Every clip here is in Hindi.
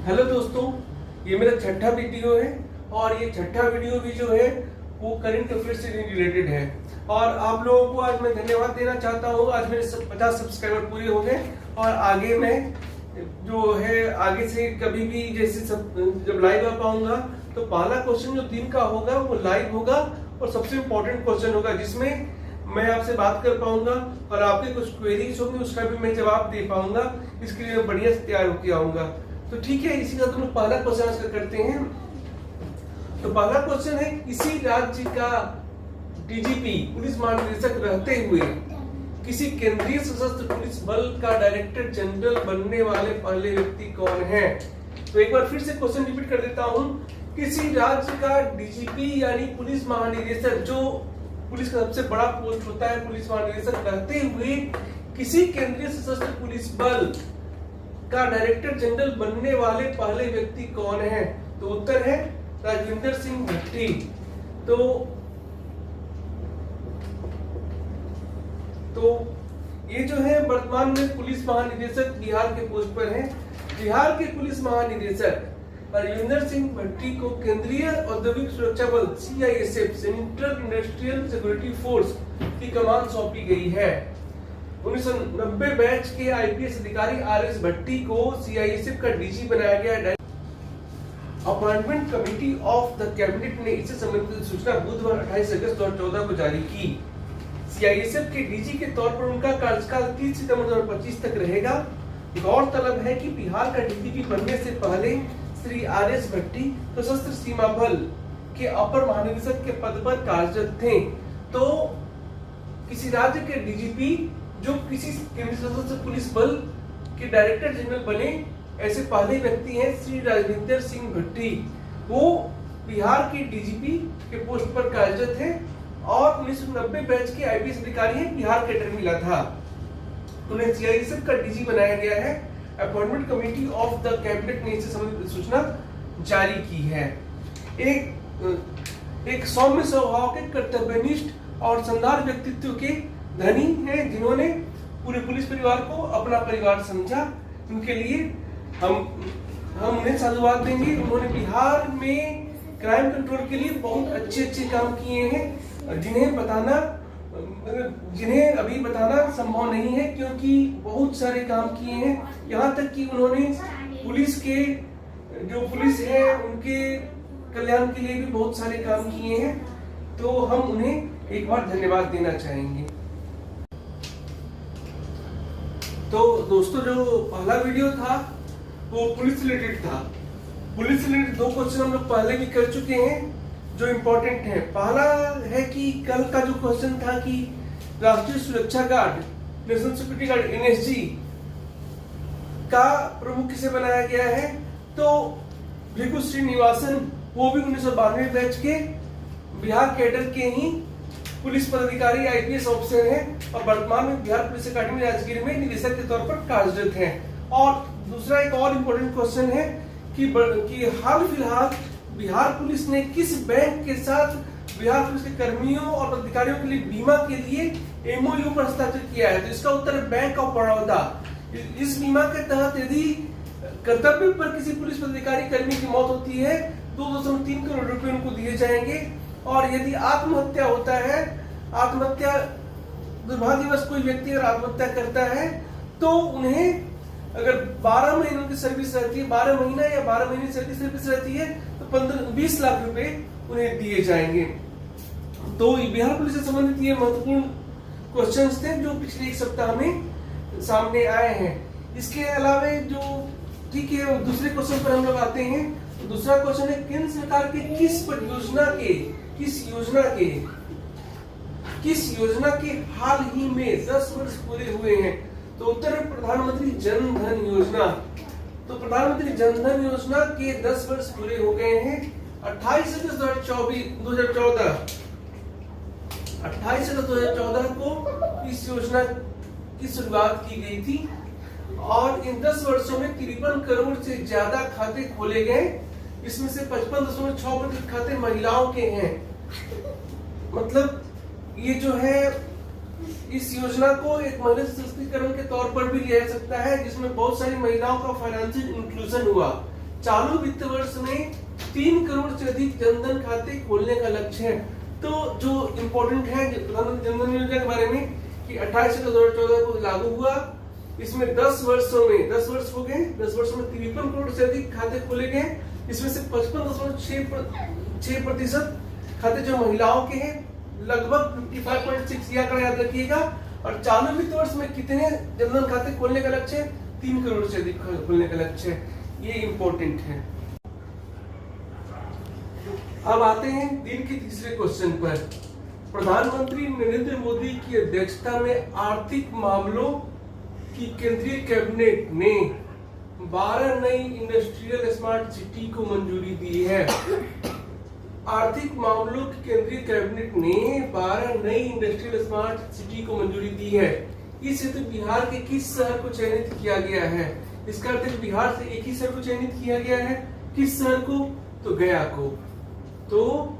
हेलो दोस्तों, ये मेरा छठा वीडियो है और ये छठा वीडियो भी जो है वो करंट अफेयर से रिलेटेड है। और आप लोगों को आज मैं धन्यवाद देना चाहता हूँ। आज मेरे 50 सब्सक्राइबर पूरे हो गए और आगे मैं जो है आगे से कभी भी जैसे जब लाइव आ पाऊंगा तो पहला क्वेश्चन जो दिन का होगा वो लाइव होगा और सबसे इम्पोर्टेंट क्वेश्चन होगा जिसमें मैं आपसे बात कर पाऊंगा और आपके कुछ क्वेरीज होंगे उसका भी मैं जवाब दे पाऊंगा। इसके लिए मैं बढ़िया से तैयार होकर आऊंगा। तो ठीक है, इसी का तुम पहला क्वेश्चन आज करते हैं। तो पहला क्वेश्चन है, किसी राज्य का डीजीपी पुलिस महानिदेशक रहते हुए किसी केंद्रीय सशस्त्र पुलिस बल का डायरेक्टर जनरल बनने वाले पहले व्यक्ति कौन है? तो एक बार फिर से क्वेश्चन रिपीट कर देता हूं। किसी राज्य का डीजीपी यानी पुलिस महानिदेशक, जो पुलिस का सबसे बड़ा पोस्ट होता है पुलिस महानिदेशक, रहते हुए किसी केंद्रीय सशस्त्र पुलिस बल का डायरेक्टर जनरल बनने वाले पहले व्यक्ति कौन है? तो उत्तर है राजविंदर सिंह भट्टी। तो ये जो है वर्तमान में पुलिस महानिदेशक बिहार के पोस्ट पर हैं। बिहार के पुलिस महानिदेशक राजविंदर सिंह भट्टी को केंद्रीय औद्योगिक सुरक्षा बल CISF central industrial security force की कमान सौंपी गई है। 1990 बैच के IPS अधिकारी RS भट्टी को CISF का DG बनाया गया। Appointment committee of the cabinet ने इससे संबंधित सूचना बुधवार 28 अगस्त 2014 को जारी की। CISF के DG के तौर पर उनका कार्यकाल 30 सितंबर 2025 तक रहेगा। गौरतलब है कि बिहार का DGP बनने से पहले श्री RS भट्टी सशस्त्र सीमा बल के अपर महानिदेशक के पद पर कार्यरत थे। तो किसी राज्य के DGP जो किसी केंद्रीय सशस्त्र पुलिस बल के डायरेक्टर जनरल बने, ऐसे पहले व्यक्ति हैं श्री राजविंदर सिंह भट्टी। वो बिहार के DGP के पोस्ट पर कार्यरत है और 1990 बैच के IPS अधिकारी हैं। बिहार कैडर मिला था, उन्हें CISF का DG बनाया गया है। Appointment committee of the cabinet ने इससे संबंधित सूचना जारी की है। एक सौम्य स्वभाव के, कर्तव्यनिष्ठ और शानदार व्यक्तित्व के धनी हैं, जिन्होंने पूरे पुलिस परिवार को अपना परिवार समझा। उनके लिए हम उन्हें साधुवाद देंगे। उन्होंने बिहार में क्राइम कंट्रोल के लिए बहुत अच्छे काम किए हैं, जिन्हें अभी बताना संभव नहीं है क्योंकि बहुत सारे काम किए हैं। यहाँ तक कि उन्होंने पुलिस है उनके कल्याण के लिए भी बहुत सारे काम किए हैं। तो हम उन्हें एक बार धन्यवाद देना चाहेंगे। तो दोस्तों, जो पहला वीडियो था वो पुलिस रिलेटेड था। पुलिस रिलेटेड 2 क्वेश्चन हम लोग पहले भी कर चुके हैं जो इम्पोर्टेंट है। पहला है कि कल का जो क्वेश्चन था कि राष्ट्रीय सुरक्षा guard, national security guard NSG का प्रमुख किसे बनाया गया है? तो भृगु श्रीनिवासन, वो भी 1992 बैच के बिहार कैडर के ही पुलिस पदाधिकारी IPS ऑफिसर हैं और वर्तमान में बिहार पुलिस अकादमी राजगीर में निदेशक के तौर पर कार्यरत हैं। और दूसरा एक और इम्पोर्टेंट क्वेश्चन है कि हाल फिलहाल बिहार पुलिस ने किस बैंक के साथ बिहार पुलिस के कर्मियों और अधिकारियों के लिए बीमा के लिए MOU पर हस्ताक्षर किया है? तो इसका उत्तर है बैंक ऑफ बड़ौदा। इस बीमा के तहत यदि कर्तव्य पर किसी पुलिस पदाधिकारी कर्मी की मौत होती है 2.3 करोड़ रुपए उनको दिए जाएंगे। और यदि आत्महत्या होता है, दुर्भाग्यवश कोई व्यक्ति अगर आत्महत्या करता है तो उन्हें अगर 12 महीनों की सर्विस रहती है, 12 महीना या 12 महीने सर्विस रहती है तो 20 लाख रुपए उन्हें दिए जाएंगे। तो बिहार पुलिस से संबंधित ये महत्वपूर्ण क्वेश्चंस थे जो पिछले एक सप्ताह में सामने आए हैं। इसके अलावा जो ठीक है, दूसरे क्वेश्चन पर हम लोग आते हैं। तो दूसरा क्वेश्चन है, केंद्र सरकार के किस योजना के हाल ही में 10 वर्ष पूरे हुए हैं? तो उत्तर है प्रधानमंत्री जन धन योजना। तो प्रधानमंत्री जन धन योजना के 10 वर्ष पूरे हो गए हैं। 28 अगस्त 2014 को इस योजना की शुरुआत की गई थी और इन 10 वर्षों में 53 करोड़ से ज्यादा खाते खोले गए। इसमें से 55.6% खाते महिलाओं के हैं। मतलब ये जो है इस योजना को एक महिला सशक्तिकरण के तौर पर भी लिया जा सकता है, जिसमें बहुत सारी महिलाओं का फाइनेंशियल इंक्लूजन हुआ। चालू वित्त वर्ष में 3 करोड़ से अधिक जनधन खाते खोलने का लक्ष्य है। तो जो इम्पोर्टेंट है प्रधानमंत्री जनधन योजना के बारे में कि 28 से 2014 को लागू हुआ, इसमें 10 वर्षों में 10 वर्ष हो गए, 10 वर्षों में 53 करोड़ से अधिक खाते खोले गए। इसमें से 55.6% खाते जो महिलाओं के हैं, लगभग 55.6 यह आंकड़ा याद रखिएगा। और चालू वित्त वर्ष में कितने जनधन खाते खोलने का लक्ष्य है? 3 करोड़ से अधिक खोलने का लक्ष्य है। ये इम्पोर्टेंट है। अब आते हैं दिन के तीसरे क्वेश्चन पर। प्रधानमंत्री नरेंद्र मोदी की अध्यक्षता में आर्थिक मामलों की केंद्रीय कैबिनेट ने 12 नई इंडस्ट्रियल स्मार्ट सिटी को मंजूरी दी है। आर्थिक मामलों की केंद्रीय कैबिनेट ने 12 नई इंडस्ट्रियल स्मार्ट सिटी को मंजूरी दी है। इस हेतु बिहार के किस शहर को चयनित किया गया है? इसका अर्थ है बिहार से एक ही शहर को चयनित किया गया है। किस शहर को? तो गया को। तो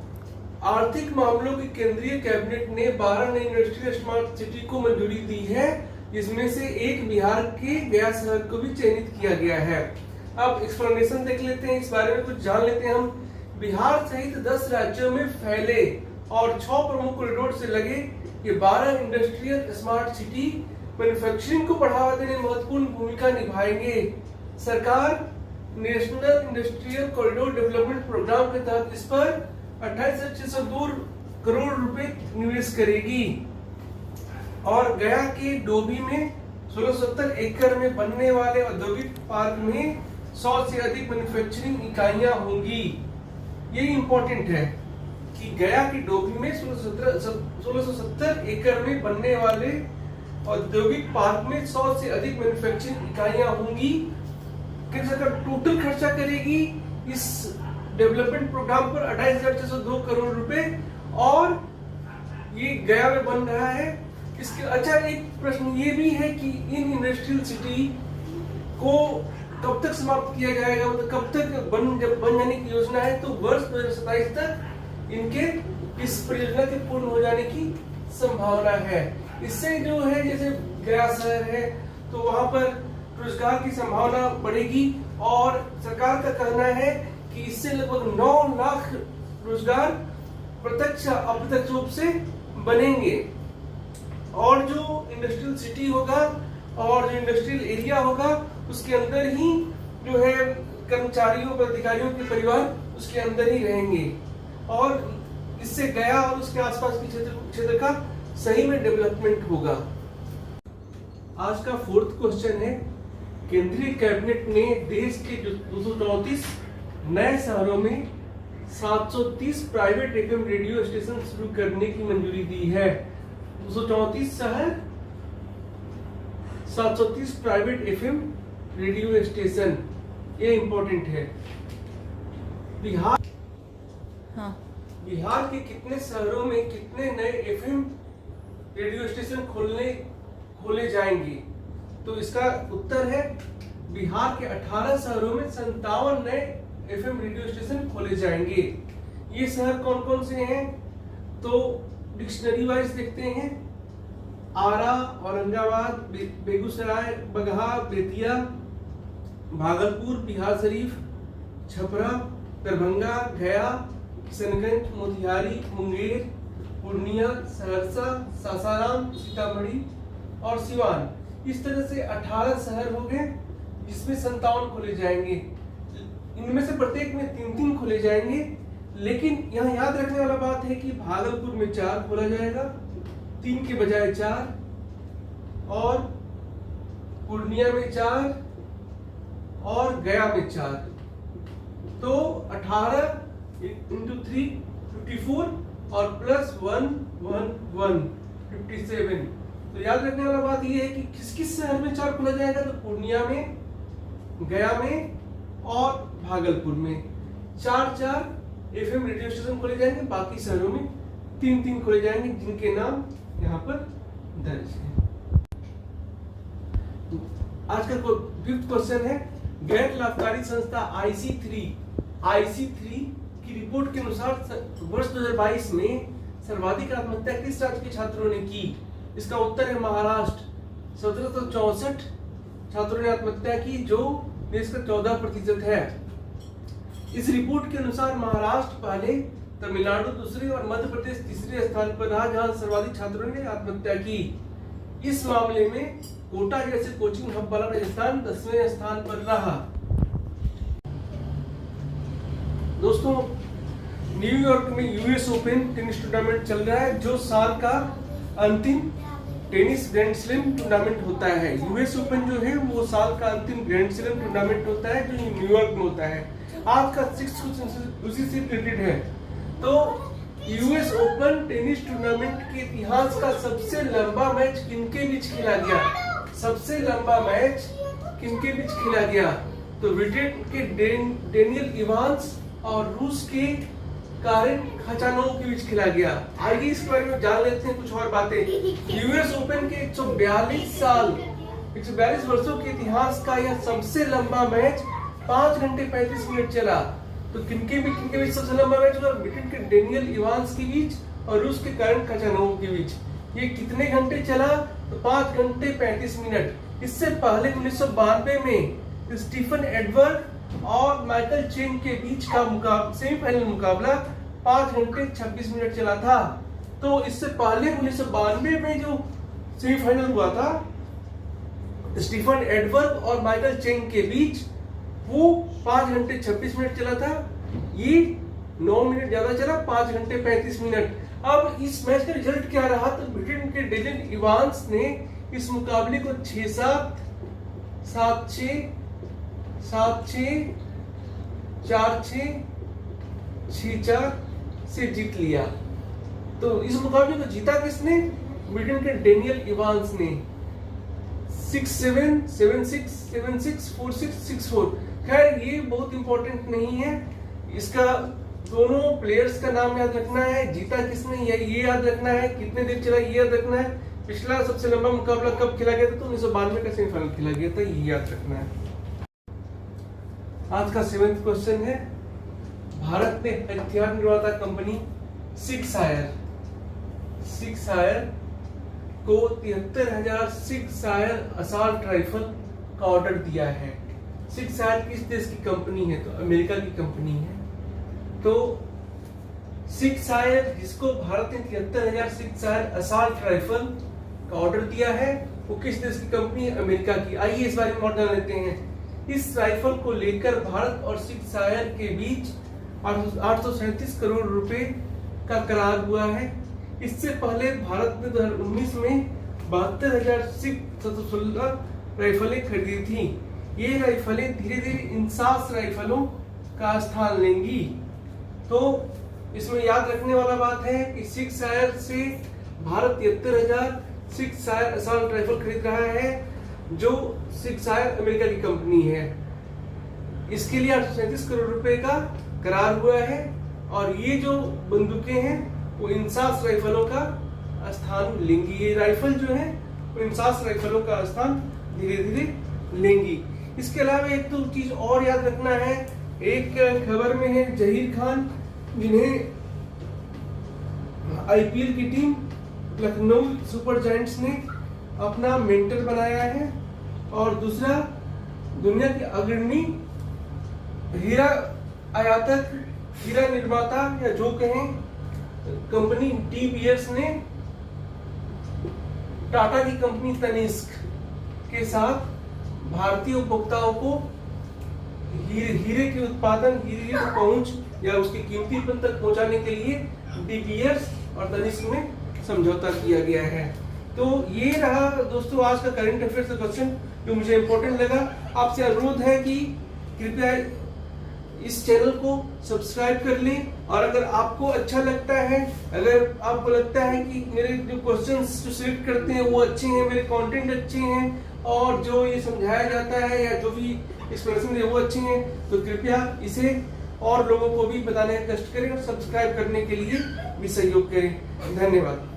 आर्थिक मामलों की केंद्रीय कैबिनेट ने 12 नई इंडस्ट्रियल स्मार्ट सिटी को मंजूरी दी है। इसमें से एक बिहार के गया शहर को भी चयनित किया गया है। अब एक्सप्लेनेशन देख लेते हैं, इस बारे में कुछ जान लेते हैं हम। बिहार सहित 10 राज्यों में फैले और 6 प्रमुख कॉरिडोर से लगे ये 12 इंडस्ट्रियल स्मार्ट सिटी मैन्युफैक्चरिंग को बढ़ावा देने में महत्वपूर्ण भूमिका निभाएंगे। सरकार national industrial corridor development programme के तहत इस पर 28,602 करोड़ रुपए निवेश करेगी। और गया के डोभी में 1670 एकड़ में बनने वाले औद्योगिक पार्क में 100 से अधिक मैन्युफैक्चरिंग इकाइयां होंगी। ये इंपॉर्टेंट है कि गया की डोभी में 1670 एकड़ में बनने वाले औद्योगिक पार्क में 100 से अधिक मैन्युफैक्चरिंग इकाइयां होंगी। केंद्र सरकार टोटल खर्चा करेगी इस डेवलपमेंट प्रोग्राम पर 28,602 करोड़ रुपए, और ये गया में बन रहा है। इसके अच्छा एक प्रश्न ये भी है कि इन इंडस्ट्रियल सिटी को कब तक समाप्त किया जाएगा, मतलब कब तक जब बन जाने की योजना है? तो वर्ष 2027 तक इनके इस परियोजना के पूर्ण हो जाने की संभावना है। इससे जो है जैसे गया शहर है तो वहां पर रोजगार की संभावना बढ़ेगी, और सरकार का कहना है कि इससे लगभग 9 लाख रोजगार प्रत्यक्ष अप्रत्यक्ष रूप से बनेंगे। और जो इंडस्ट्रियल सिटी होगा और जो इंडस्ट्रियल एरिया होगा उसके अंदर ही जो है कर्मचारियों अधिकारियों के परिवार उसके अंदर ही रहेंगे, और इससे गया और उसके आसपास के क्षेत्र का सही में डेवलपमेंट होगा। आज का 4th क्वेश्चन है, केंद्रीय कैबिनेट ने देश के 234 नए शहरों में 730 प्राइवेट एफएम रेडियो स्टेशन शुरू करने की मंजूरी दी है। 234 शहर, 730 प्राइवेट एफएम रेडियो स्टेशन, ये इंपॉर्टेंट है। बिहार के कितने शहरों में कितने नए एफएम रेडियो स्टेशन खोले जाएंगे? तो इसका उत्तर है बिहार के 18 शहरों में 57 नए एफएम रेडियो स्टेशन खोले जाएंगे। ये शहर कौन कौन से हैं? तो डिक्शनरी वाइज देखते हैं। आरा, औरंगाबाद, बेगूसराय, बगहा, बेतिया, भागलपुर, बिहार शरीफ, छपरा, दरभंगा, गया, किशनगंज, मोतिहारी, मुंगेर, पूर्णिया, सहरसा, सासाराम, सीतामढ़ी और सिवान। इस तरह से 18 शहर हो गए जिसमें 57 खोले जाएंगे। इनमें से प्रत्येक में 3-3 खोले जाएंगे, लेकिन यहाँ याद रखने वाला बात है कि भागलपुर में 4 खोला जाएगा, 3 के बजाय 4, और पूर्णिया में 4 और गया में 4। तो 18 × 3 54 और +1 1 1 57। तो याद रखने वाला बात यह है कि किस किस शहर में 4 खोला जाएगा? तो पूर्णिया में, गया में और भागलपुर में 4-4 एफएम रेडियो स्टेशन खोले जाएंगे। बाकी शहरों में 3-3 खोले जाएंगे जिनके नाम यहाँ पर दर्ज है। आज का 5th क्वेश्चन है, गैर लाभकारी संस्था IC3 की रिपोर्ट के अनुसार वर्ष 2022 में सर्वाधिक आत्महत्या किस राज्य के छात्रों ने की? इसका उत्तर है महाराष्ट्र। 1764 छात्रों ने आत्महत्या की, जो देश का 14% है। इस रिपोर्ट के अनुसार महाराष्ट्र पहले, तमिलनाडु दूसरे और मध्य प्रदेश तीसरे स्थान पर रहा जहां सर्वाधिक छात्रों ने आत्महत्या की। इस मामले में कोटा जैसे कोचिंग हब वाला राजस्थान 10वें स्थान पर रहा। दोस्तों, न्यूयॉर्क में यूएस ओपन टेनिस टूर्नामेंट चल रहा है, जो साल का अंतिम टेनिस ग्रैंड स्लैम टूर्नामेंट होता है। यूएस ओपन जो है वो साल का अंतिम ग्रैंड स्लैम टूर्नामेंट होता है, जो न्यूयॉर्क में होता है। आज का 6 क्वेश्चन उसी से रिलेटेड है। तो यूएस ओपन टेनिस टूर्नामेंट के इतिहास का सबसे लंबा मैच किनके बीच खेला गया? सबसे लंबा मैच किनके बीच खेला गया? तो ब्रिटेन के डेनियल इवांस और रूस के कारिन खचानोव के बीच खेला गया। आइए इस बारे में जान लेते हैं कुछ और बातें। यूएस ओपन के 142 वर्षों के इतिहास का यह सबसे लंबा मैच 5 घंटे 35 मिनट चला। तो किनके बीच सबसे लंबा मैच हुआ? ब्रिटेन के डेनियल इवांस के बीच और रूस के कारिन खचानोव के बीच। ये कितने घंटे चला? तो 5 घंटे 35 मिनट। इससे पहले 1992 में स्टीफन एडवर्ड और माइकल चेन के बीच का सेमीफाइनल मुकाबला 5 घंटे 26 मिनट चला था। तो इससे पहले 1992 में जो सेमीफाइनल हुआ था स्टीफन एडवर्ड और माइकल चेन के बीच, वो 5 घंटे 26 मिनट चला था। ये 9 मिनट ज्यादा चला, 5 घंटे 35 मिनट। अब इस मैच का रिजल्ट क्या रहा? तो ब्रिटेन के डेनियल इवांस ने इस मुकाबले को 6-7, 7-6, 7-6, 4-6, 6-4 से जीत लिया। तो इस मुकाबले को जीता किसने? ब्रिटेन के डेनियल इवांस ने। 6-7, 7-6, 7-6, 4-6, 6-4। खैर ये बहुत इंपॉर्टेंट नहीं है। इसका दोनों प्लेयर्स का नाम याद रखना है, जीता किसने ये याद रखना है, कितने देर चला ये याद रखना है, पिछला सबसे लंबा मुकाबला कब खेला गया था? तो 1992 का सेमीफाइनल खेला गया था, ये याद रखना है। आज का 7th क्वेश्चन है, भारत ने हथियार निर्माता कंपनी सिक्स आयर को 73,000 सिक्स आयर असॉल्ट राइफल का ऑर्डर दिया है। सिक्स आयर किस देश की कंपनी है? तो अमेरिका की कंपनी है। तो सिक्स आयर जिसको भारत ने 73,000 सिक्स आयर असॉल्ट राइफल का ऑर्डर दिया है, वो किस देश की कंपनी है? अमेरिका की। आइए इस बारे में और जान लेते हैं। इस राइफल को लेकर भारत और सिक्स आयर के बीच 837 करोड़ रुपए का करार हुआ है। इससे पहले भारत ने 2019 में 72,716 राइफलें खरीदी थी। ये राइफलें धीरे धीरे इंसास राइफलों का स्थान लेंगी। तो इसमें याद रखने वाला बात है कि सिक्स आयर से भारत 73,000 सिक्स आयर असॉल्ट राइफल खरीद रहा है, जो सिक्स आयर अमेरिका की कंपनी है। इसके लिए 837 करोड़ रुपए का करार हुआ है और ये जो बंदूकें हैं वो इंसास राइफलों का स्थान लेंगी। ये राइफल जो है वो इंसास राइफलों का स्थान धीरे धीरे लेंगी। इसके अलावा एक तो चीज और याद रखना है, एक खबर में है जहीर खान, जिन्हें आईपीएल की टीम लखनऊ सुपर जायंट्स ने अपना मेंटर बनाया है। और दूसरा, दुनिया के अग्रणी हीरा आयातक, हीरा निर्माता या जो कहें कंपनी डी बियर्स ने टाटा की कंपनी तनिष्क के साथ भारतीय उपभोक्ताओं को हीरे के उत्पादन, हीरे की पहुंच या उसकी कीमतीपन तक पहुंचाने के लिए डी बियर्स और तनिष्क में समझौता किया गया है। तो ये रहा दोस्तों आज का करंट अफेयर्स का क्वेश्चन, जो मुझे इंपॉर्टेंट लगा। आपसे अनुरोध है कि कृपया इस चैनल को सब्सक्राइब कर लें। और अगर आपको अच्छा लगता है, अगर आपको लगता है कि मेरे जो क्वेश्चंस जो सिलेक्ट करते हैं वो अच्छे हैं, मेरे कंटेंट अच्छे हैं और जो ये समझाया जाता है या जो भी एक्सप्लेनेशन है वो अच्छे हैं, तो कृपया इसे और लोगों को भी बताने का कष्ट करें और सब्सक्राइब करने के लिए भी सहयोग करें। धन्यवाद।